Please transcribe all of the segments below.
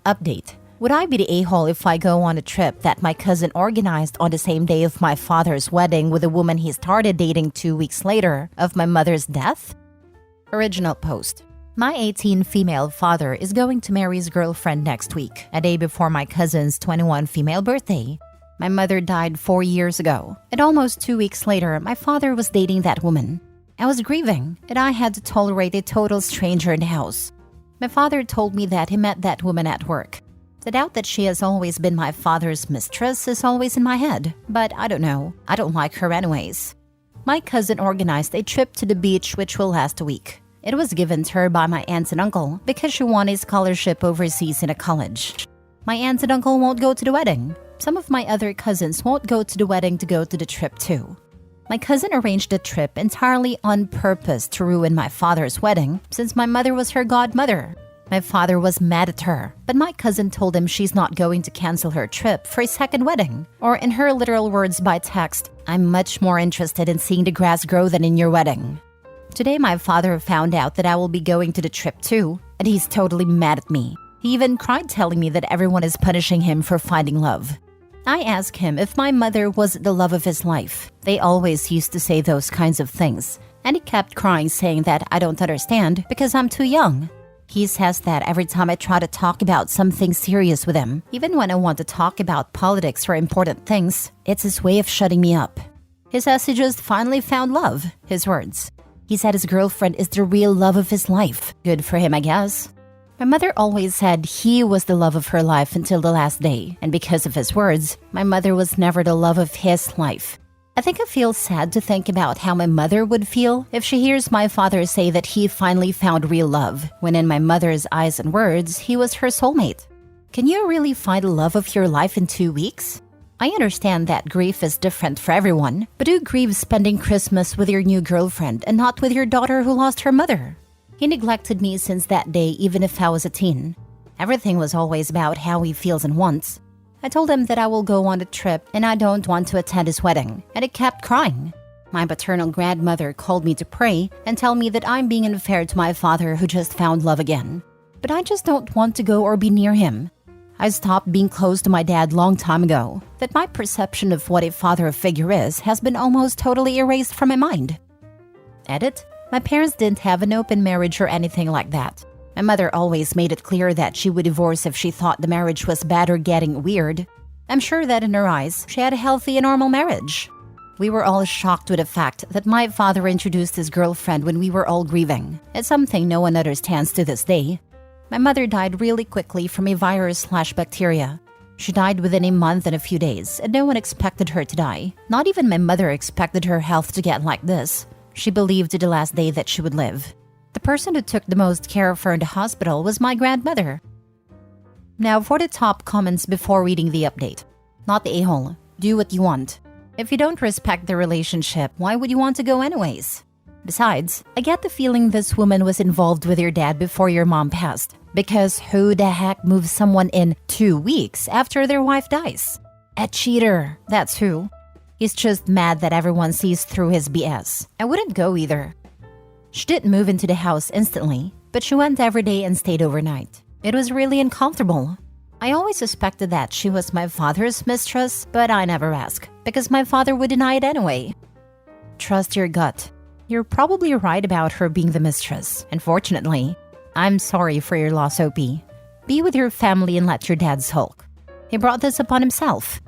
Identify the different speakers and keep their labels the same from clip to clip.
Speaker 1: Update. Would I be the a-hole if I go on a trip that my cousin organized on the same day of my father's wedding with a woman he started dating 2 weeks later of my mother's death? Original post. My 18 female father is going to marry his girlfriend next week, a day before my cousin's 21 female birthday. My mother died 4 years ago, and almost 2 weeks later, my father was dating that woman. I was grieving, and I had to tolerate a total stranger in the house. My father told me that he met that woman at work. The doubt that she has always been my father's mistress is always in my head, but I don't know. I don't like her anyways. My cousin organized a trip to the beach which will last a week. It was given to her by my aunt and uncle because she won a scholarship overseas in a college. My aunt and uncle won't go to the wedding. Some of my other cousins won't go to the wedding to go to the trip too. My cousin arranged the trip entirely on purpose to ruin my father's wedding since my mother was her godmother. My father was mad at her, but my cousin told him she's not going to cancel her trip for a second wedding. Or in her literal words by text, I'm much more interested in seeing the grass grow than in your wedding. Today my father found out that I will be going to the trip too, and he's totally mad at me. He even cried telling me that everyone is punishing him for finding love. I asked him if my mother was the love of his life. They always used to say those kinds of things, and he kept crying saying that I don't understand because I'm too young. He says that every time I try to talk about something serious with him, even when I want to talk about politics or important things, it's his way of shutting me up. He says he just finally found love, his words. He said his girlfriend is the real love of his life. Good for him, I guess. My mother always said he was the love of her life until the last day, and because of his words, my mother was never the love of his life. I think I feel sad to think about how my mother would feel if she hears my father say that he finally found real love, when in my mother's eyes and words, he was her soulmate. Can you really find the love of your life in 2 weeks? I understand that grief is different for everyone, but who grieves spending Christmas with your new girlfriend and not with your daughter who lost her mother? He neglected me since that day even if I was a teen. Everything was always about how he feels and wants. I told him that I will go on the trip and I don't want to attend his wedding, and he kept crying. My paternal grandmother called me to pray and tell me that I'm being unfair to my father who just found love again. But I just don't want to go or be near him. I stopped being close to my dad long time ago, that my perception of what a father figure is has been almost totally erased from my mind. Edit. My parents didn't have an open marriage or anything like that. My mother always made it clear that she would divorce if she thought the marriage was bad or getting weird. I'm sure that in her eyes, she had a healthy and normal marriage. We were all shocked with the fact that my father introduced his girlfriend when we were all grieving. It's something no one understands to this day. My mother died really quickly from a virus/bacteria. She died within a month and a few days, and no one expected her to die. Not even my mother expected her health to get like this. She believed to the last day that she would live. The person who took the most care of her in the hospital was my grandmother. Now for the top comments before reading the update. Not the a-hole. Do what you want. If you don't respect the relationship, why would you want to go anyways? Besides, I get the feeling this woman was involved with your dad before your mom passed. Because who the heck moves someone in 2 weeks after their wife dies? A cheater, that's who. He's just mad that everyone sees through his BS. I wouldn't go either. She didn't move into the house instantly, but she went every day and stayed overnight. It was really uncomfortable. I always suspected that she was my father's mistress, but I never asked, because my father would deny it anyway. Trust your gut. You're probably right about her being the mistress. Unfortunately, I'm sorry for your loss, OP. Be with your family and let your dad sulk. He brought this upon himself.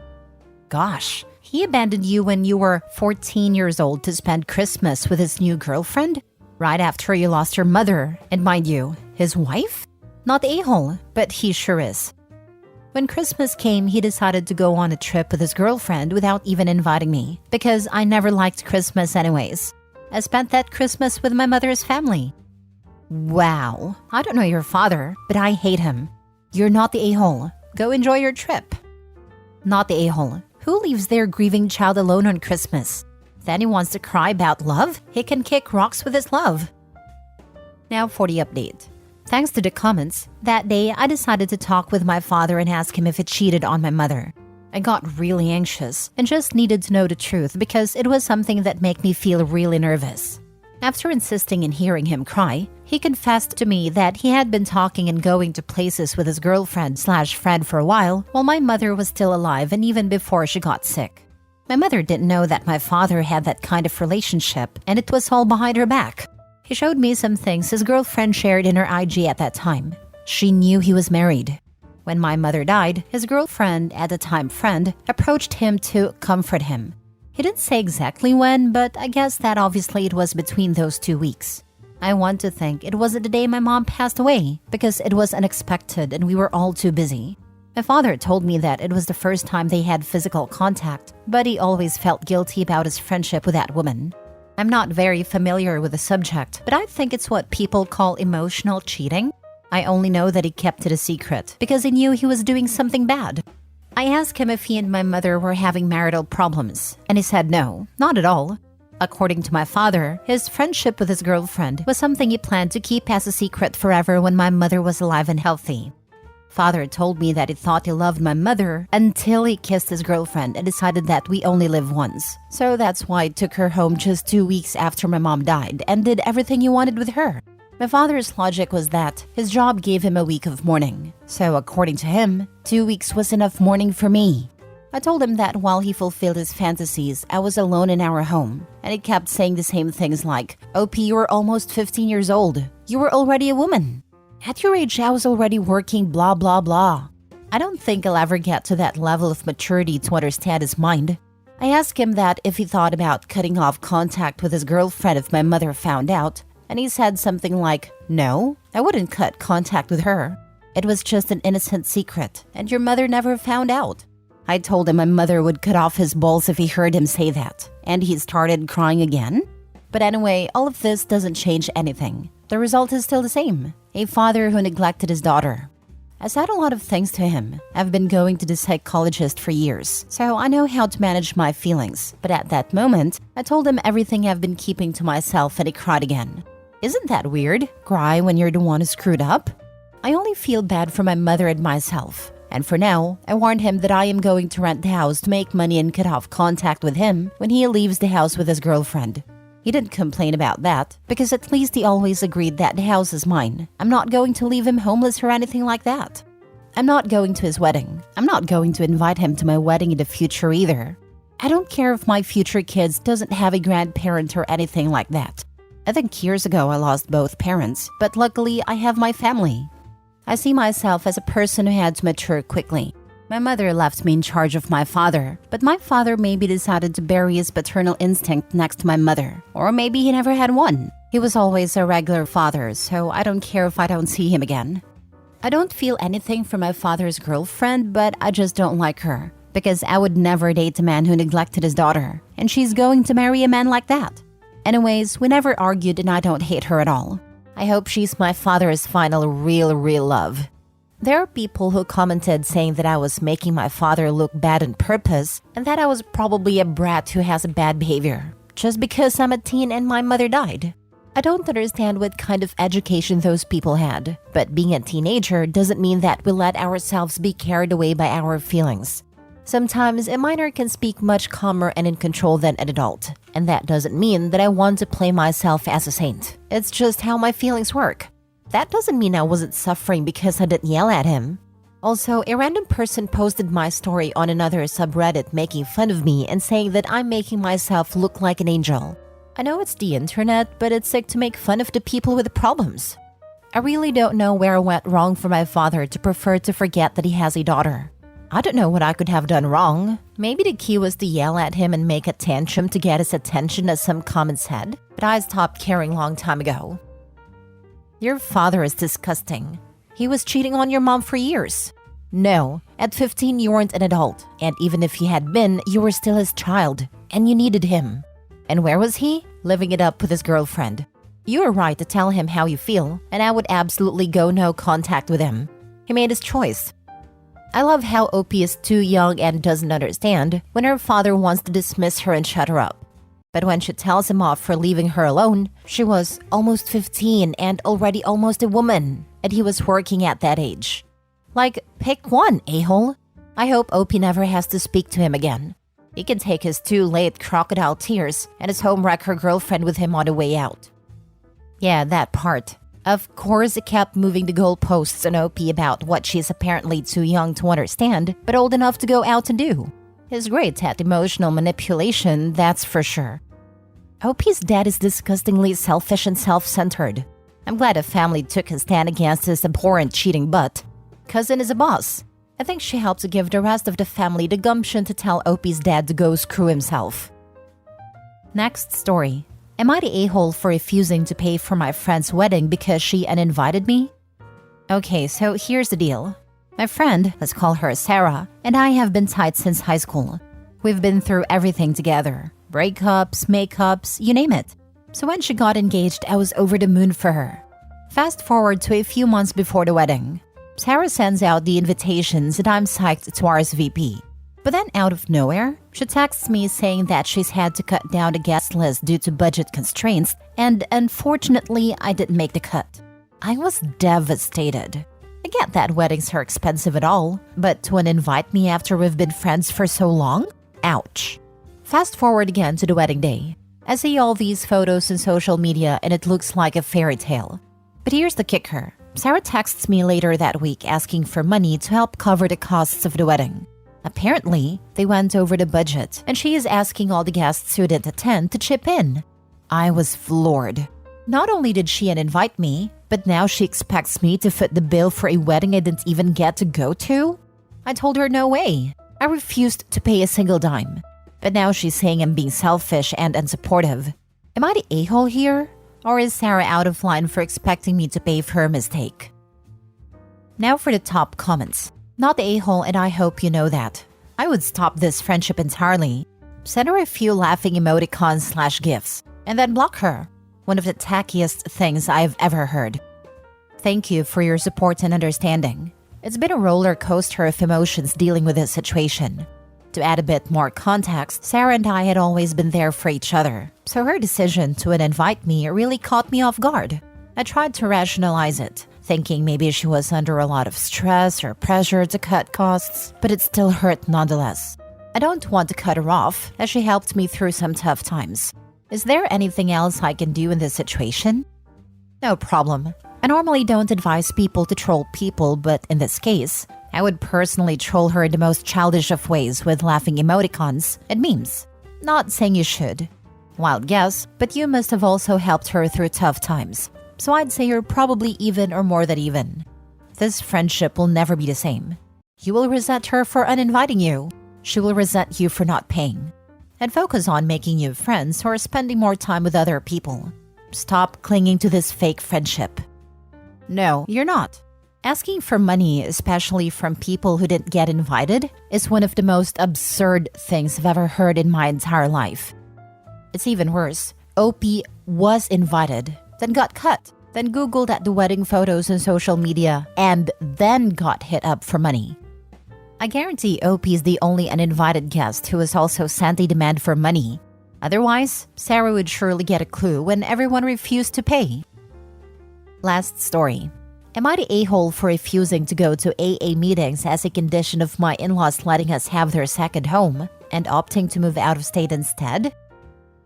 Speaker 1: Gosh, he abandoned you when you were 14 years old to spend Christmas with his new girlfriend? Right after you lost your mother, and mind you, his wife? Not the a-hole, but he sure is. When Christmas came, he decided to go on a trip with his girlfriend without even inviting me, because I never liked Christmas anyways. I spent that Christmas with my mother's family. Wow, I don't know your father, but I hate him. You're not the a-hole. Go enjoy your trip. Not the a-hole. Who leaves their grieving child alone on Christmas? Then he wants to cry about love? He can kick rocks with his love. Now for the update. Thanks to the comments, that day I decided to talk with my father and ask him if he cheated on my mother. I got really anxious and just needed to know the truth because it was something that made me feel really nervous. After insisting in hearing him cry, he confessed to me that he had been talking and going to places with his girlfriend/friend for a while my mother was still alive and even before she got sick. My mother didn't know that my father had that kind of relationship, and it was all behind her back. He showed me some things his girlfriend shared in her IG at that time. She knew he was married. When my mother died, his girlfriend, at the time friend, approached him to comfort him. He didn't say exactly when, but I guess that obviously it was between those 2 weeks. I want to think it wasn't the day my mom passed away, because it was unexpected and we were all too busy. My father told me that it was the first time they had physical contact, but he always felt guilty about his friendship with that woman. I'm not very familiar with the subject, but I think it's what people call emotional cheating. I only know that he kept it a secret because he knew he was doing something bad. I asked him if he and my mother were having marital problems, and he said no, not at all. According to my father, his friendship with his girlfriend was something he planned to keep as a secret forever when my mother was alive and healthy. Father told me that he thought he loved my mother until he kissed his girlfriend and decided that we only live once. So that's why he took her home just 2 weeks after my mom died and did everything he wanted with her. My father's logic was that his job gave him a week of mourning. So according to him, 2 weeks was enough mourning for me. I told him that while he fulfilled his fantasies, I was alone in our home. And he kept saying the same things like, "OP, you were almost 15 years old. You were already a woman. At your age, I was already working, blah, blah, blah." I don't think I'll ever get to that level of maturity to understand his mind. I asked him that if he thought about cutting off contact with his girlfriend if my mother found out, and he said something like, "No, I wouldn't cut contact with her. It was just an innocent secret, and your mother never found out." I told him my mother would cut off his balls if he heard him say that, and he started crying again. But anyway, all of this doesn't change anything. The result is still the same. A father who neglected his daughter. I said a lot of things to him. I've been going to the psychologist for years, so I know how to manage my feelings. But at that moment, I told him everything I've been keeping to myself and he cried again. Isn't that weird? Cry when you're the one who screwed up? I only feel bad for my mother and myself. And for now, I warned him that I am going to rent the house to make money and cut off contact with him when he leaves the house with his girlfriend. He didn't complain about that, because at least he always agreed that the house is mine. I'm not going to leave him homeless or anything like that. I'm not going to his wedding. I'm not going to invite him to my wedding in the future either. I don't care if my future kids doesn't have a grandparent or anything like that. I think years ago I lost both parents, but luckily I have my family. I see myself as a person who had to mature quickly. My mother left me in charge of my father, but my father maybe decided to bury his paternal instinct next to my mother. Or maybe he never had one. He was always a regular father, so I don't care if I don't see him again. I don't feel anything for my father's girlfriend, but I just don't like her. Because I would never date a man who neglected his daughter, and she's going to marry a man like that. Anyways, we never argued and I don't hate her at all. I hope she's my father's final real love. There are people who commented saying that I was making my father look bad on purpose and that I was probably a brat who has a bad behavior, just because I'm a teen and my mother died. I don't understand what kind of education those people had, but being a teenager doesn't mean that we let ourselves be carried away by our feelings. Sometimes a minor can speak much calmer and in control than an adult, and that doesn't mean that I want to play myself as a saint. It's just how my feelings work. That doesn't mean I wasn't suffering because I didn't yell at him. Also, a random person posted my story on another subreddit making fun of me and saying that I'm making myself look like an angel. I know it's the internet, but it's sick to make fun of the people with the problems. I really don't know where I went wrong for my father to prefer to forget that he has a daughter. I don't know what I could have done wrong. Maybe the key was to yell at him and make a tantrum to get his attention, as some comments said, but I stopped caring long time ago. Your father is disgusting. He was cheating on your mom for years. No, at 15 you weren't an adult, and even if he had been, you were still his child, and you needed him. And where was he? Living it up with his girlfriend. You were right to tell him how you feel, and I would absolutely go no contact with him. He made his choice. I love how OP is too young and doesn't understand when her father wants to dismiss her and shut her up. But when she tells him off for leaving her alone, she was almost 15 and already almost a woman, and he was working at that age. Like, pick one, a-hole. I hope OP never has to speak to him again. He can take his 2 late crocodile tears and his homewrecker girlfriend with him on the way out. Yeah, that part. Of course, it kept moving the goalposts on OP about what she's apparently too young to understand, but old enough to go out and do. He's great at emotional manipulation, that's for sure. OP's dad is disgustingly selfish and self-centered. I'm glad the family took a stand against his abhorrent cheating butt. Cousin is a boss. I think she helped to give the rest of the family the gumption to tell OP's dad to go screw himself. Next story. Am I the a-hole for refusing to pay for my friend's wedding because she uninvited me? Okay, so here's the deal. My friend, let's call her Sarah, and I have been tight since high school. We've been through everything together. Breakups, makeups, you name it. So when she got engaged, I was over the moon for her. Fast forward to a few months before the wedding. Sarah sends out the invitations and I'm psyched to RSVP. But then out of nowhere, she texts me saying that she's had to cut down the guest list due to budget constraints, and unfortunately, I didn't make the cut. I was devastated. I get that weddings are expensive at all, but to uninvite me after we've been friends for so long? Ouch. Fast forward again to the wedding day. I see all these photos in social media and it looks like a fairy tale. But here's the kicker. Sarah texts me later that week asking for money to help cover the costs of the wedding. Apparently, they went over the budget and she is asking all the guests who didn't attend to chip in. I was floored. Not only did she uninvite me, but now she expects me to foot the bill for a wedding I didn't even get to go to? I told her no way. I refused to pay a single dime. But now she's saying I'm being selfish and unsupportive. Am I the a-hole here? Or is Sarah out of line for expecting me to pay for her mistake? Now for the top comments. Not the a-hole, and I hope you know that. I would stop this friendship entirely. Send her a few laughing emoticons/gifs, and then block her. One of the tackiest things I've ever heard. Thank you for your support and understanding. It's been a roller coaster of emotions dealing with this situation. To add a bit more context, Sarah and I had always been there for each other, so her decision to uninvite me really caught me off guard. I tried to rationalize it, thinking maybe she was under a lot of stress or pressure to cut costs, but it still hurt nonetheless. I don't want to cut her off, as she helped me through some tough times. Is there anything else I can do in this situation? No problem. I normally don't advise people to troll people, but in this case, I would personally troll her in the most childish of ways with laughing emoticons and memes. Not saying you should. Wild guess, but you must have also helped her through tough times. So I'd say you're probably even or more than even. This friendship will never be the same. You will resent her for uninviting you. She will resent you for not paying. And focus on making new friends or spending more time with other people. Stop clinging to this fake friendship. No, you're not. Asking for money, especially from people who didn't get invited, is one of the most absurd things I've ever heard in my entire life. It's even worse. OP was invited, then got cut, then Googled at the wedding photos on social media, and then got hit up for money. I guarantee OP is the only uninvited guest who has also sent a demand for money. Otherwise, Sarah would surely get a clue when everyone refused to pay. Last story. Am I the a-hole for refusing to go to AA meetings as a condition of my in-laws letting us have their second home and opting to move out of state instead?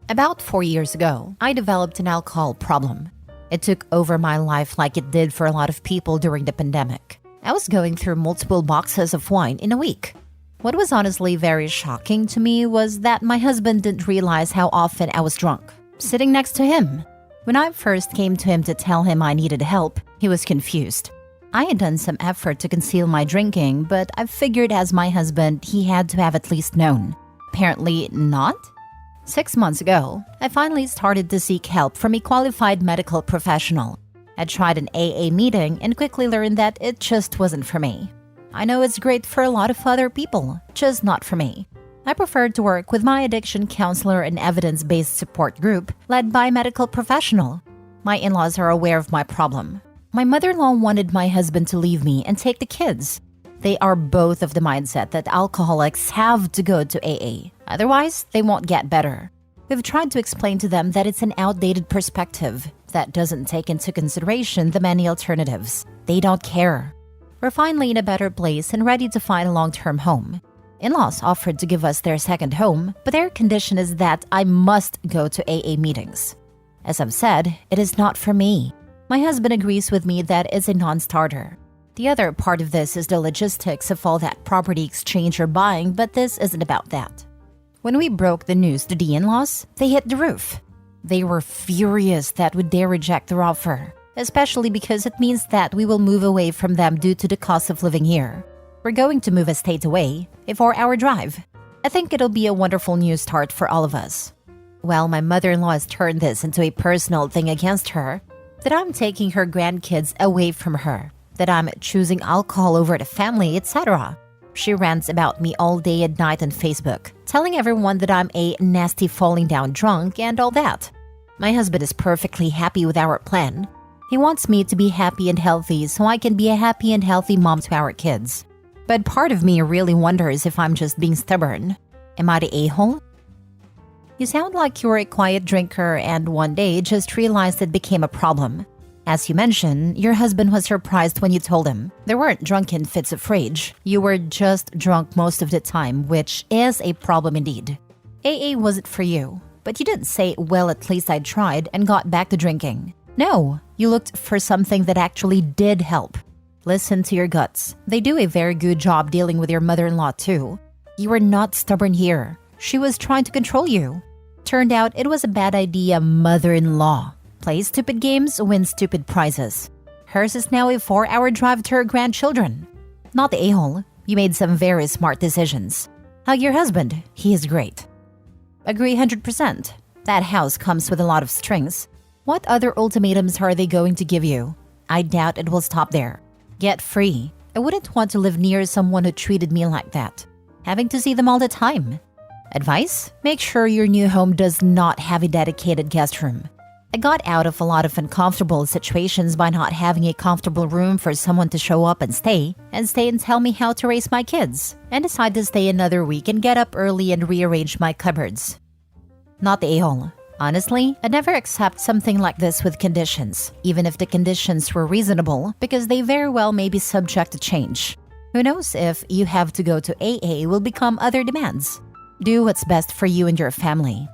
Speaker 1: About 4 years ago, I developed an alcohol problem. It took over my life like it did for a lot of people during the pandemic. I was going through multiple boxes of wine in a week. What was honestly very shocking to me was that my husband didn't realize how often I was drunk, sitting next to him. When I first came to him to tell him I needed help, he was confused. I had done some effort to conceal my drinking, but I figured as my husband, he had to have at least known. Apparently not. 6 months ago, I finally started to seek help from a qualified medical professional. I tried an AA meeting and quickly learned that it just wasn't for me. I know it's great for a lot of other people, just not for me. I preferred to work with my addiction counselor and evidence-based support group led by a medical professional. My in-laws are aware of my problem. My mother-in-law wanted my husband to leave me and take the kids. They are both of the mindset that alcoholics have to go to AA. Otherwise, they won't get better. We've tried to explain to them that it's an outdated perspective that doesn't take into consideration the many alternatives. They don't care. We're finally in a better place and ready to find a long-term home. In-laws offered to give us their second home, but their condition is that I must go to AA meetings. As I've said, it is not for me. My husband agrees with me that it's a non-starter. The other part of this is the logistics of all that property exchange or buying, but this isn't about that. When we broke the news to the in-laws, they hit the roof. They were furious that we dare reject their offer, especially because it means that we will move away from them due to the cost of living here. We're going to move a state away, a 4-hour drive. I think it'll be a wonderful new start for all of us. Well, my mother-in-law has turned this into a personal thing against her, that I'm taking her grandkids away from her, that I'm choosing alcohol over the family, etc. She rants about me all day and night on Facebook, telling everyone that I'm a nasty falling down drunk and all that. My husband is perfectly happy with our plan. He wants me to be happy and healthy so I can be a happy and healthy mom to our kids. But part of me really wonders if I'm just being stubborn. Am I the a-hole? You sound like you're a quiet drinker and one day just realized it became a problem. As you mentioned, your husband was surprised when you told him. There weren't drunken fits of rage. You were just drunk most of the time, which is a problem indeed. AA wasn't for you, but you didn't say, well, at least I tried and got back to drinking. No, you looked for something that actually did help. Listen to your guts. They do a very good job dealing with your mother-in-law too. You were not stubborn here. She was trying to control you. Turned out it was a bad idea, mother-in-law. Play stupid games, win stupid prizes. Hers is now a 4-hour drive to her grandchildren. Not the a-hole. You made some very smart decisions. Hug your husband. He is great. Agree 100%. That house comes with a lot of strings. What other ultimatums are they going to give you? I doubt it will stop there. Get free. I wouldn't want to live near someone who treated me like that. Having to see them all the time. Advice? Make sure your new home does not have a dedicated guest room. I got out of a lot of uncomfortable situations by not having a comfortable room for someone to show up and stay and tell me how to raise my kids, and decide to stay another week and get up early and rearrange my cupboards. Not the a-hole. Honestly, I'd never accept something like this with conditions, even if the conditions were reasonable, because they very well may be subject to change. Who knows if you have to go to AA will become other demands. Do what's best for you and your family.